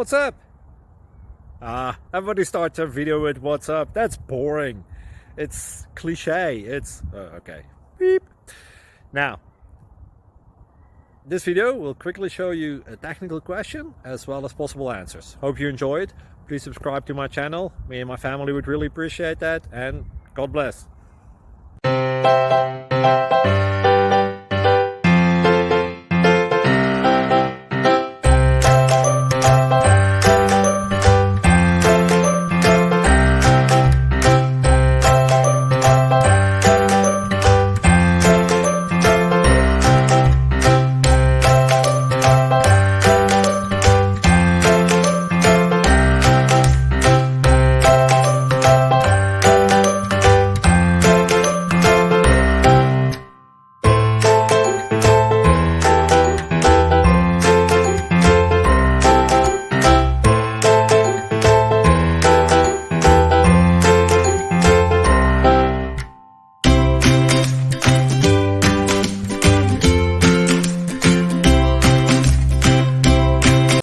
What's up? Everybody starts a video with what's up. That's boring. It's cliche. It's okay. Beep. Now, this video will quickly show you a technical question as well as possible answers. Hope you enjoyed. Please subscribe to my channel. Me and my family would really appreciate that, and God bless.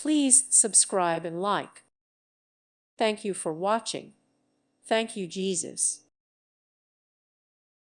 Please subscribe and like. Thank you for watching. Thank you, Jesus.